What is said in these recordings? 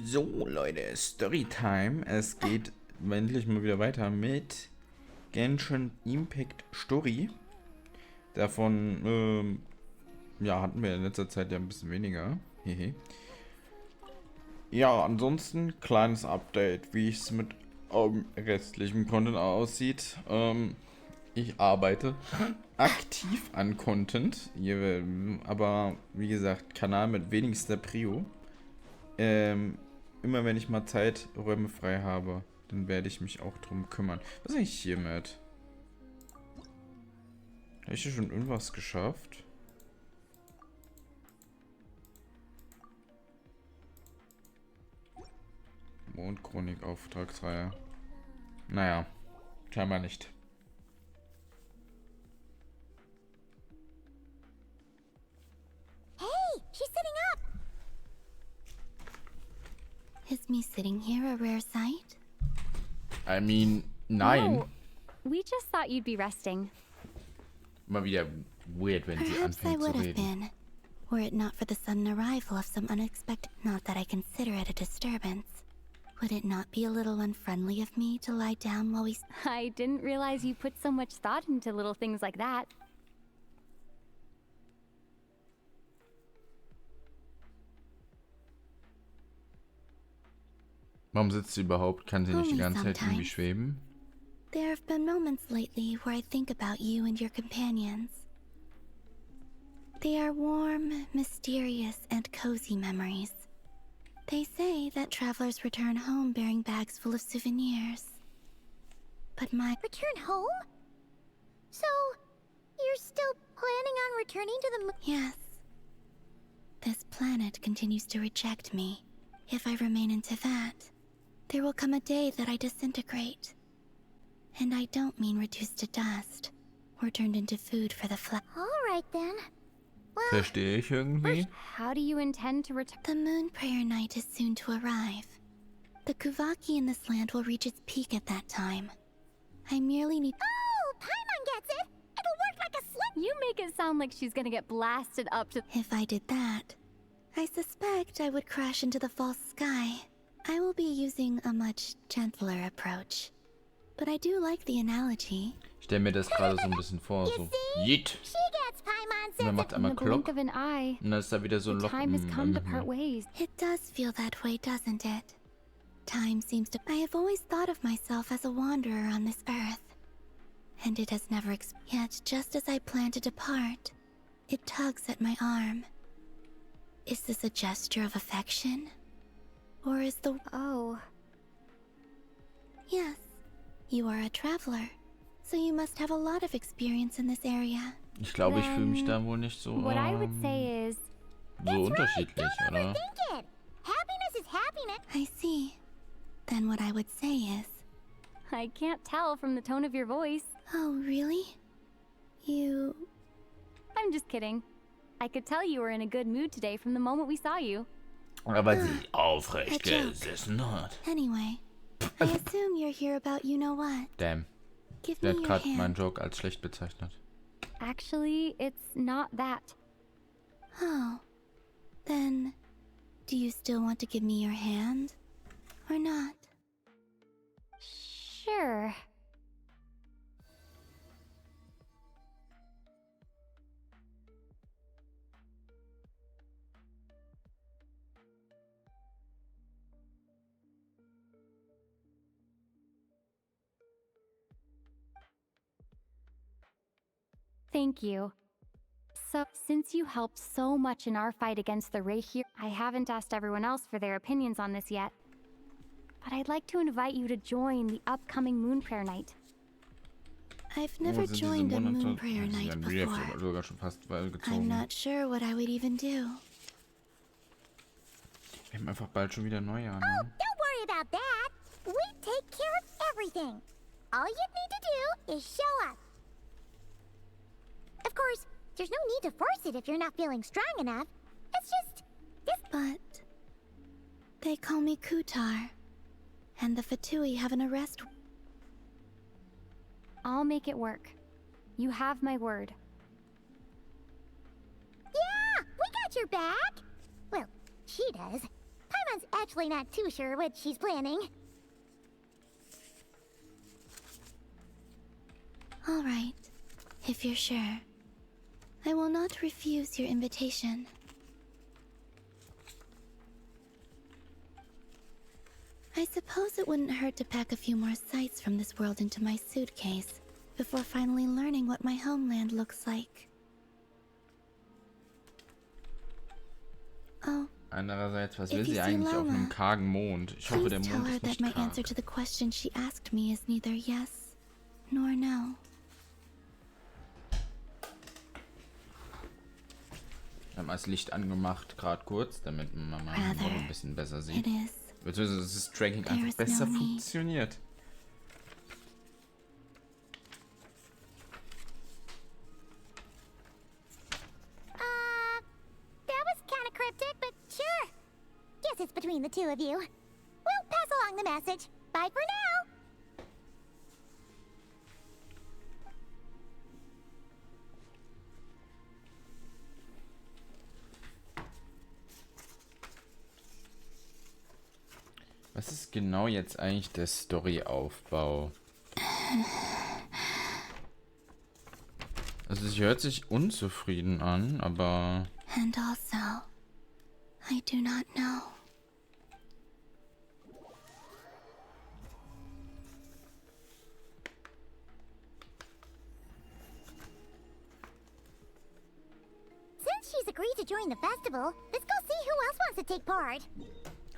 So, Leute, Storytime. Es geht endlich mal wieder weiter mit Genshin Impact Story. Davon, ja, hatten wir in letzter Zeit ja ein bisschen weniger. Hehe. Ja, ansonsten, kleines Update, wie es mit restlichem Content aussieht. Ich arbeite aktiv an Content, aber wie gesagt, Kanal mit wenigster Prio. Immer wenn ich mal Zeiträume frei habe, dann werde ich mich auch drum kümmern. Was ist eigentlich hiermit? Habe ich hier schon irgendwas geschafft? Mondchronik Auftragsreihe. Naja, scheinbar nicht. Hey, she's sitting up. Is me sitting here a rare sight? I mean, nein. No, we just thought you'd be resting. Immer wieder weird, wenn sie Perhaps I anfängt zu would have reden. been, were it not for the sudden arrival of some unexpected. Not that I consider it a disturbance. Would it not be a little unfriendly of me to lie down while we? I didn't realize you put so much thought into little things like that. Warum sitzt sie überhaupt? Kann sie nicht die Only ganze Zeit irgendwie sometimes. schweben? There have been moments lately where I think about you and your companions. They are warm, mysterious, and cozy memories. They say that travelers return home bearing bags full of souvenirs. But my... Return home? So, you're still planning on returning to the moon? Yes. This planet continues to reject me. If I remain in Teyvat, there will come a day that I disintegrate. And I don't mean reduced to dust, or turned into food for the flesh. Alright then. Well, Verstehe ich irgendwie? How do you intend to return? The moon prayer night is soon to arrive. The Kuvaki in this land will reach its peak at that time. I merely need... oh, Paimon gets it! It'll work like a slip! You make it sound like she's gonna get blasted up to... If I did that, I suspect I would crash into the false sky. I will be using a much gentler approach. But I do like the analogy. Ich stelle mir das gerade so ein bisschen vor, so Yeet. She gets Paimon's Und dann macht In einmal the blink Klock of an eye, und dann ist da wieder so ein the Loch time has come to im part Himmel. ways. It does feel that way, doesn't it? Time seems to... I have always thought of myself as a wanderer on this earth. And it has never... Yet, just as I plan to depart, it tugs at my arm. Is this a gesture of affection? Or is the... Oh, Yes, you are a traveler, so you must have a lot of experience in this area. Ich glaube, ich fühle mich da wohl nicht so, what I would say is, so unterschiedlich, oder? Think it! Happiness is happiness! I see. Then what I would say is... I can't tell from the tone of your voice. Oh, really? You... I'm just kidding. I could tell you were in a good mood today from the moment we saw you. Aber sie aufrecht a joke. gesessen hat. Anyway, I assume you're here about you-know-what. Damn. Give Der me hat your gerade meinen hand. Joke als schlecht bezeichnet. Actually, it's not that. Oh. Then, do you still want to give me your hand? Or not? Sure. Thank you. So, since you helped so much in our fight against the Reiki, I haven't asked everyone else for their opinions on this yet. But I'd like to invite you to join the upcoming Moon Prayer Night. I've never Sind diese joined a moon Monate- prayer Sie night haben wieder before. sogar schon fast I'm gezogen. not sure what I would even do. Wir haben einfach bald schon wieder Neujahr, Oh, ne? don't worry about that! We take care of everything! All you need to do is show up. Of course, there's no need to force it if you're not feeling strong enough. It's just... But... they call me Kutar. And the Fatui have an arrest... I'll make it work. You have my word. Yeah, we got your back! Well, she does. Paimon's Natlan's actually not too sure what she's planning. All right, if you're sure. I will not refuse your invitation. I suppose it wouldn't hurt to pack a few more sights from this world into my suitcase before finally learning what my homeland looks like. Oh, Andererseits, was if will you sie see eigentlich auf einem Lama, kargen Mond? Ich hoffe, der please tell Mond her ist that nicht my karg. answer to the question she asked me is neither yes nor no. Wir haben das Licht angemacht, gerade kurz, damit man mal ein bisschen besser sieht. It is. Beziehungsweise dass das Tracking There einfach is besser no need. funktioniert. That was kinda cryptic, but sure. Guess it's between the two of you. We'll pass along the message. Bye for now. Was ist genau jetzt eigentlich der Storyaufbau? Also sie hört sich unzufrieden an, aber... And also, I do not know. Since she's agreed to join the festival, let's go see who else wants to take part.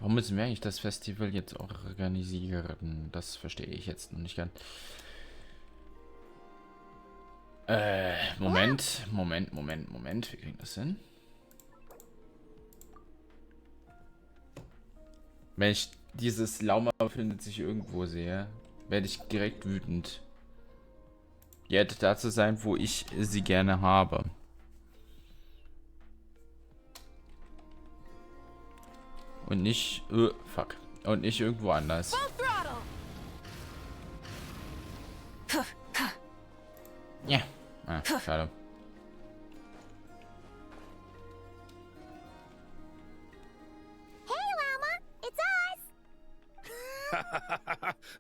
Warum müssen wir eigentlich das Festival jetzt organisieren? Das verstehe ich jetzt noch nicht ganz. Moment. Wir kriegen das hin. Wenn ich dieses Lauma befindet sich irgendwo sehe, werde ich direkt wütend. Die hätte da zu sein, wo ich sie gerne habe. Und nicht, fuck. Und nicht irgendwo anders. Ja. Ah, schade. Hey, Llama, it's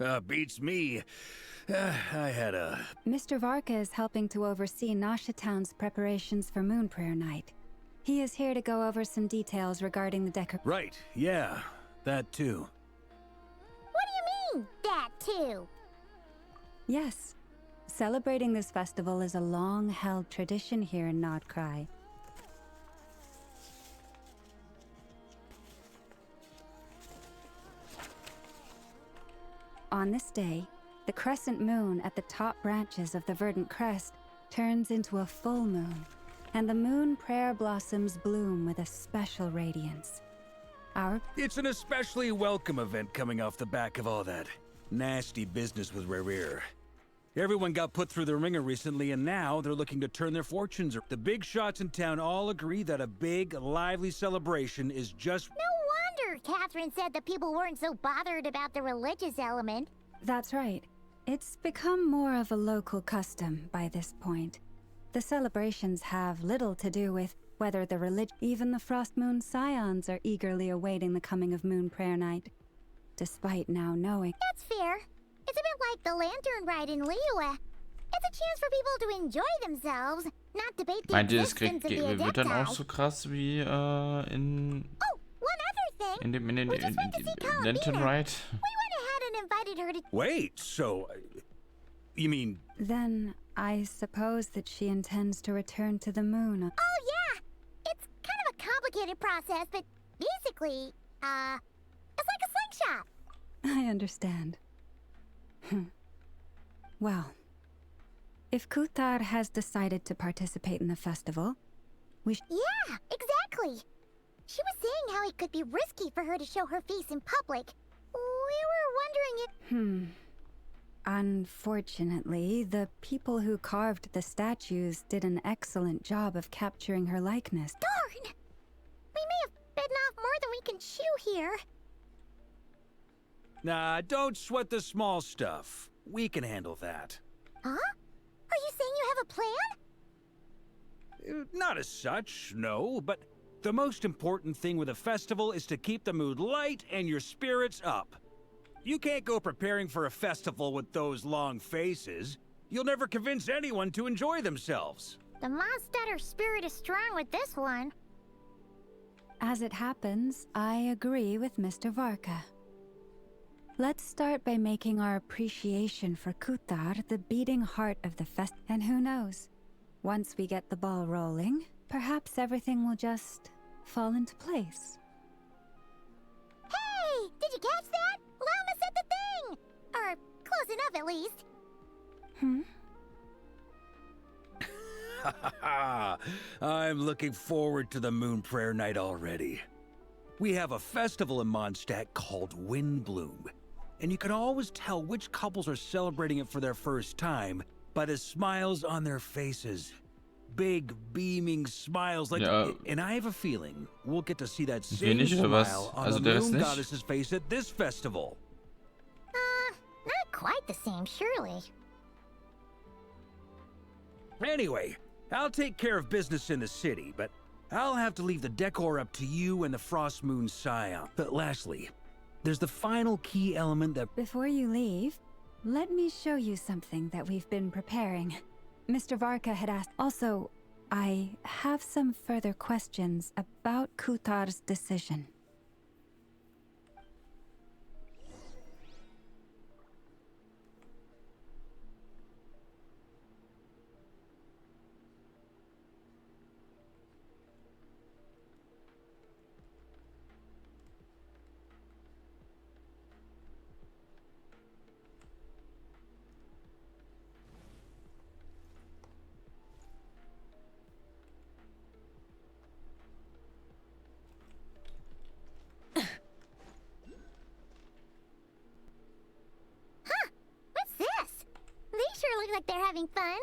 us. Beats me. I had a... Mr. Varka is helping to oversee Nasha Town's preparations for Moon Prayer Night. He is here to go over some details regarding the decor- Right, yeah, that too. What do you mean, that too? Yes. Celebrating this festival is a long-held tradition here in Nod-Krai. On this day, the crescent moon at the top branches of the verdant crest turns into a full moon, and the moon prayer blossoms bloom with a special radiance. It's an especially welcome event coming off the back of all that nasty business with Rare. Everyone got put through the ringer recently, and now they're looking to turn their fortunes. The big shots in town all agree that a big, lively celebration is just... No wonder Catherine said that people weren't so bothered about the religious element. That's right. It's become more of a local custom by this point. The celebrations have little to do with whether the even the Frost Moon Scions are eagerly awaiting the coming of Moon Prayer Night, despite now knowing. That's fair. It's a bit like the lantern ride in Liyue. It's a chance for people to enjoy themselves, not debate the Meint ihr, das existence of the wird dann auch adepti. so krass wie in Oh, one other thing. dem We just went to see Lantern Colleen. Ride? We went ahead and invited her to... Wait, so... You mean... Then I suppose that she intends to return to the moon. Oh, yeah. It's kind of a complicated process, but basically, it's like a slingshot. I understand. Well, if Kuthar has decided to participate in the festival, Yeah, exactly. She was saying how it could be risky for her to show her face in public. We were wondering if... Unfortunately, the people who carved the statues did an excellent job of capturing her likeness. Darn! We may have bitten off more than we can chew here. Nah, don't sweat the small stuff. We can handle that. Huh? Are you saying you have a plan? Not as such, no, but The most important thing with a festival is to keep the mood light and your spirits up. You can't go preparing for a festival with those long faces. You'll never convince anyone to enjoy themselves. The Mondstadter spirit is strong with this one. As it happens, I agree with Mr. Varka. Let's start by making our appreciation for Kutar the beating heart of the fest. And who knows? Once we get the ball rolling, perhaps everything will just fall into place. Hey! Did you catch that? Llama said the thing! Or close enough at least. I'm looking forward to the Moon Prayer Night already. We have a festival in Mondstadt called Windbloom, and you can always tell which couples are celebrating it for their first time by the smiles on their faces. Big, beaming smiles like... Ja. And I have a feeling we'll get to see that same Wenig oder was? smile on Also the der Rest Moon nicht? Goddess's face at this festival. Not quite the same, surely. Anyway, I'll take care of business in the city, but I'll have to leave the decor up to you and the Frost Moon Scion. But lastly, there's the final key element that... Before you leave, let me show you something that we've been preparing. Mr. Varka had asked. Also, I have some further questions about Kutar's decision. What's this? They sure look like they're having fun.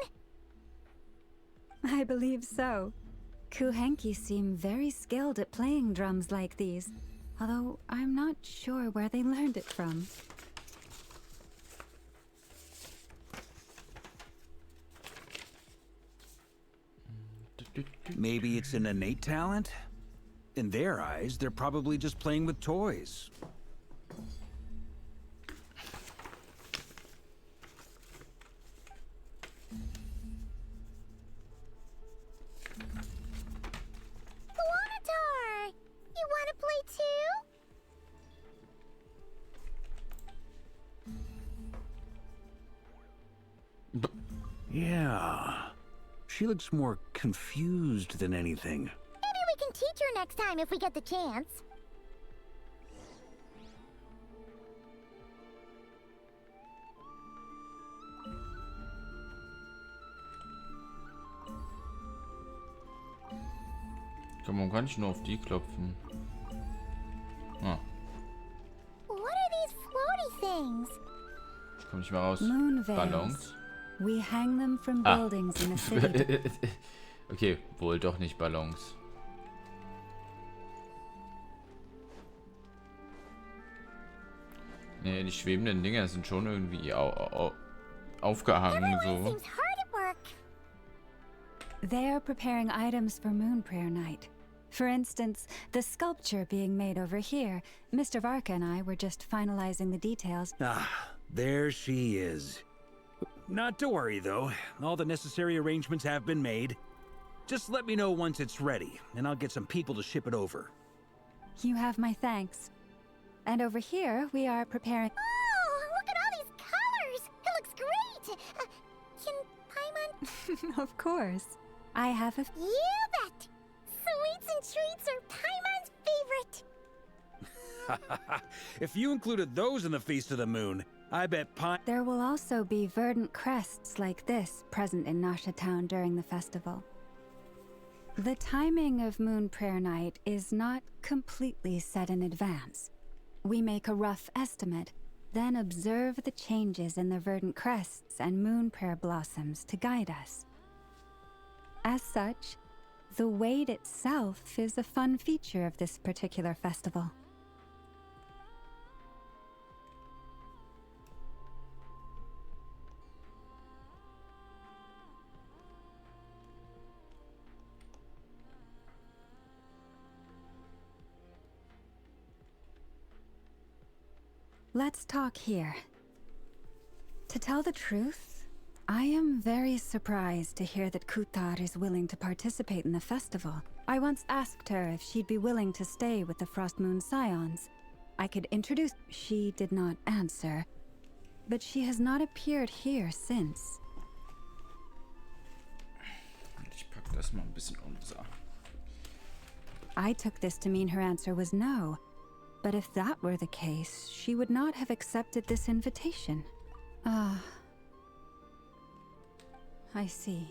I believe so. Kuhenki seem very skilled at playing drums like these, although I'm not sure where they learned it from. Maybe it's an innate talent? In their eyes, they're probably just playing with toys. Wanatar! You want to play too? Yeah. She looks more confused than anything. Maybe we can teach her next time if we get the chance. Komm, man kann ich nur auf die klopfen. Ah, What are these floaty things? ich komme nicht mehr raus. Moon veils. Ballons. We hang them from Ah. buildings in a city. Okay, wohl doch nicht Ballons. Nee, die schwebenden Dinger sind schon irgendwie aufgehangen Everyone so. seems hard at work. They are preparing items for Moon Prayer Night. For instance, the sculpture being made over here. Mr. Varka and I were just finalizing the details. Ah, there she is. Not to worry, though. All the necessary arrangements have been made. Just let me know once it's ready, and I'll get some people to ship it over. You have my thanks. And over here, we are preparing... Oh, look at all these colors! It looks great! Can Paimon... Of course. I have a... You bet! Sweets and treats are Paimon's favorite! If you included those in the Feast of the Moon, I bet There will also be verdant crests like this present in Nasha Town during the festival. The timing of Moon Prayer Night is not completely set in advance. We make a rough estimate, then observe the changes in the verdant crests and moon prayer blossoms to guide us. As such, the wait itself is a fun feature of this particular festival. let's talk here. To tell the truth, I am very surprised to hear that Kutar is willing to participate in the festival. I once asked her if she'd be willing to stay with the Frost Moon Scions. I could introduce... She did not answer, but she has not appeared here since. Ich pack das mal ein bisschen unter. I took this to mean her answer was no. But if that were the case, she would not have accepted this invitation. Ah. I see.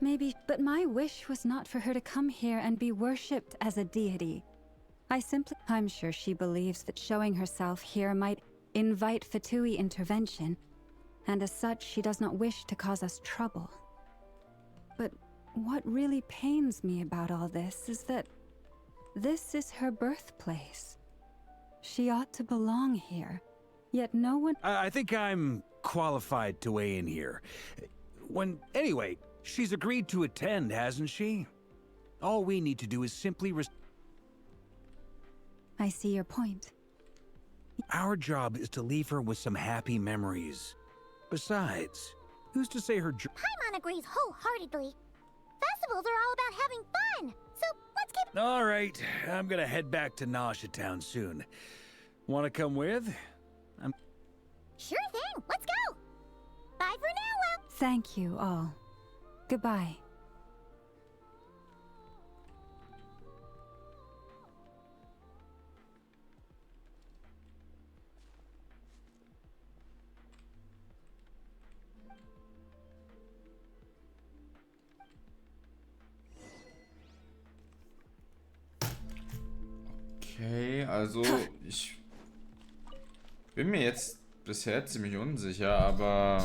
Maybe, but my wish was not for her to come here and be worshipped as a deity. I'm sure she believes that showing herself here might invite Fatui intervention, and as such, she does not wish to cause us trouble. But what really pains me about all this is that this is her birthplace. She ought to belong here, yet no one... I think I'm qualified to weigh in here. Anyway, she's agreed to attend, hasn't she? All we need to do is simply... I see your point. Our job is to leave her with some happy memories. Besides, who's to say her... Paimon agrees wholeheartedly. Festivals are all about having fun, so let's keep... All right, I'm gonna head back to Nausea Town soon. Wanna come with? Sure thing, let's go! Bye for now, Will! Thank you all. Goodbye. Okay, also ich bin mir jetzt bisher ziemlich unsicher, aber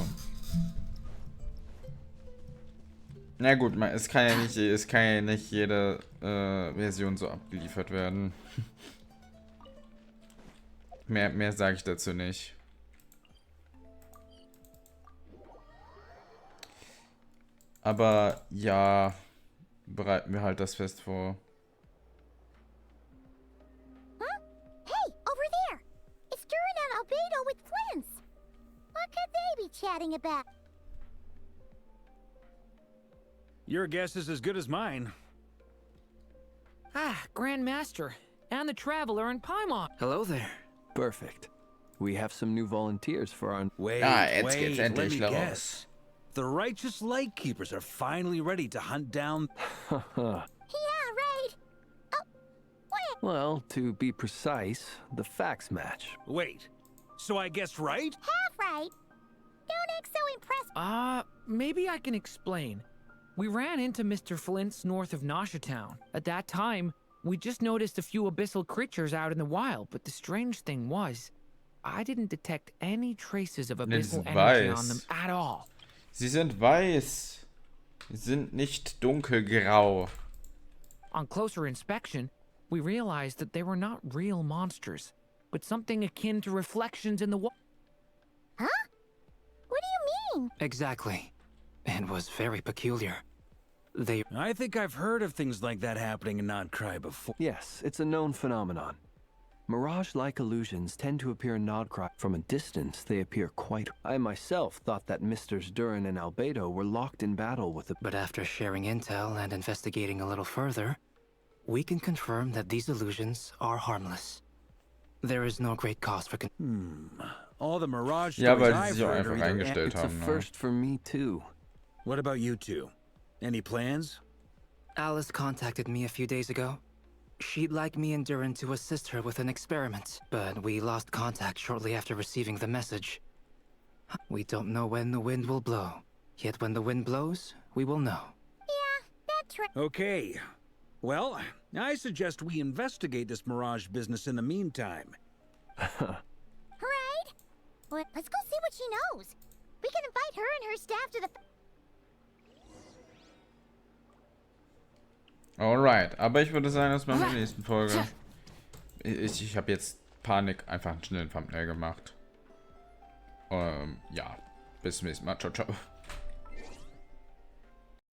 na gut, es kann ja nicht jede Version so abgeliefert werden. Mehr sage ich dazu nicht. Aber ja, bereiten wir halt das Fest vor. Chatting about. Your guess is as good as mine. Ah, Grand Master, and the Traveler and Paimon. Hello there. Perfect. We have some new volunteers for our... Wait, jetzt geht's let endlich me los. guess. The righteous Lightkeepers are finally ready to hunt down... Yeah, right. Oh, wait. Well, to be precise, the facts match. Wait, so I guessed right? Half right. Don't act so impressed. Maybe I can explain. We ran into Mr. Flint's north of Nausea Town. At that time, we just noticed a few abyssal creatures out in the wild, but the strange thing was, I didn't detect any traces of abyssal energy on them at all. Sie sind weiß. Sie sind nicht dunkelgrau. On closer inspection, we realized that they were not real monsters, but something akin to reflections in the water. Huh? What do you mean? Exactly. It was very peculiar. I think I've heard of things like that happening in Nod-Krai before. Yes, it's a known phenomenon. Mirage-like illusions tend to appear in Nod-Krai. From a distance, they appear quite... I myself thought that Misters Durin and Albedo were locked in battle with the... But after sharing intel and investigating a little further, we can confirm that these illusions are harmless. There is no great cause for... All the Mirage Ja, stories weil sie I've sich auch heard are einfach either... reingestellt It's a haben. Ne? first for me, too. What about you two? Any plans? Alice contacted me a few days ago. She'd like me and Durin to assist her with an experiment, but we lost contact shortly after receiving the message. We don't know when the wind will blow, yet when the wind blows, we will know. Yeah, that's right. Okay. Well, I suggest we investigate this Mirage business in the meantime. Right? Well, let's go see what she knows. We can invite her and her staff to the... Alright, aber ich würde sagen, das machen wir in der nächsten Folge. Ich habe jetzt Panik einfach einen schnellen Thumbnail gemacht. Ja, bis zum nächsten Mal. Ciao, ciao.